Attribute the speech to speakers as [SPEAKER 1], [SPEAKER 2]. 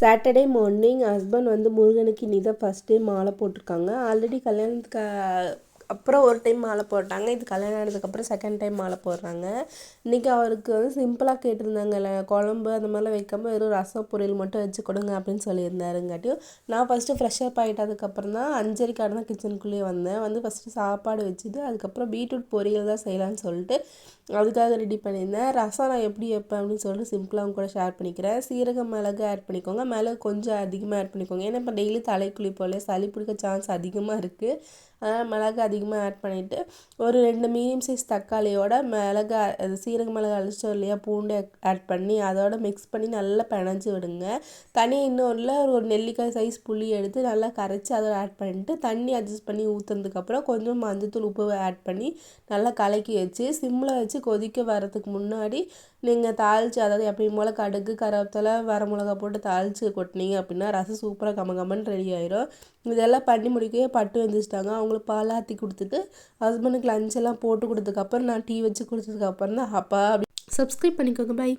[SPEAKER 1] Saturday morning husband வந்து முருகனுக்கு இன்னி தான் ஃபஸ்ட் டைம் மாலை போட்டிருக்காங்க. ஆல்ரெடி கல்யாணத்துக்கு அப்புறம் ஒரு டைம் மாலை போட்டாங்க. இது கல்யாணம் ஆனதுக்கப்புறம் செகண்ட் டைம் மாலை போடுறாங்க. இன்றைக்கி அவருக்கு வந்து சிம்பிளாக கேட்டிருந்தாங்கல்ல, குழம்பு அந்த மாதிரிலாம் வைக்காமல் வெறும் ரசம் பொரியல் மட்டும் வச்சு கொடுங்க அப்படின்னு சொல்லியிருந்தாருங்காட்டியும் நான் ஃபஸ்ட்டு ஃப்ரெஷ்ஷப் ஆகிட்டதுக்கப்புறம் தான் 5:30 தான் கிச்சனுக்குள்ளேயே வந்தேன். வந்து ஃபஸ்ட்டு சாப்பாடு வச்சுட்டு அதுக்கப்புறம் பீட்ரூட் பொரியல் தான் செய்யலான்னு சொல்லிட்டு அதுக்காக ரெடி பண்ணியிருந்தேன். ரசம் நான் எப்படி வைப்பேன் அப்படின்னு சொல்லிட்டு சிம்பிளாக அவங்க கூட ஷேர் பண்ணிக்கிறேன். சீரகம் மிளகு ஆட் பண்ணிக்கோங்க, மிளகு கொஞ்சம் அதிகமாக ஆட் பண்ணிக்கோங்க. ஏன்னா இப்போ டெய்லி தலை குளிப்போம்ல, சளி பிடிக்க சான்ஸ் அதிகமாக இருக்குது. அதனால் மிளகு அதிகமாக ஆட் பண்ணிவிட்டு ஒரு 2 மீடியம் சைஸ் தக்காளியோட மிளகு அது சீரக மிளகு அழிச்சோம் இல்லையா, பூண்டு ஆட் பண்ணி அதோட மிக்ஸ் பண்ணி நல்லா பிணைஞ்சி விடுங்க. தனி இன்னொன்றில் ஒரு நெல்லிக்காய் சைஸ் புளி எடுத்து நல்லா கரைச்சி அதோட ஆட் பண்ணிட்டு தண்ணி அட்ஜஸ்ட் பண்ணி ஊற்றுனதுக்கப்புறம் கொஞ்சம் மஞ்சத்தூள் உப்பு ஆட் பண்ணி நல்லா கலக்கி வச்சு சிம்மில் வச்சு கொதிக்க வரதுக்கு முன்னாடி நீங்கள் தாளித்து, அதாவது எப்பயும் போல் கடுகு கருவேப்பிலை வரமிளகா போட்டு தாளித்து கொட்டினீங்க அப்படின்னா ரசம் சூப்பராக கமகமன்னு ரெடி ஆயிரும். இதெல்லாம் பண்ணி முடிக்கவே பட்டு வந்துச்சிட்டாங்க. அவங்களுக்கு பால் ஆற்றி கொடுத்துட்டு ஹஸ்பண்டுக்கு லஞ்ச் எல்லாம் போட்டு கொடுத்ததுக்கப்புறம் நான் டீ வச்சு கொடுத்ததுக்கப்புறம் தான் அப்பா அப்படி. சப்ஸ்கிரைப் பண்ணிக்கோங்க. பை.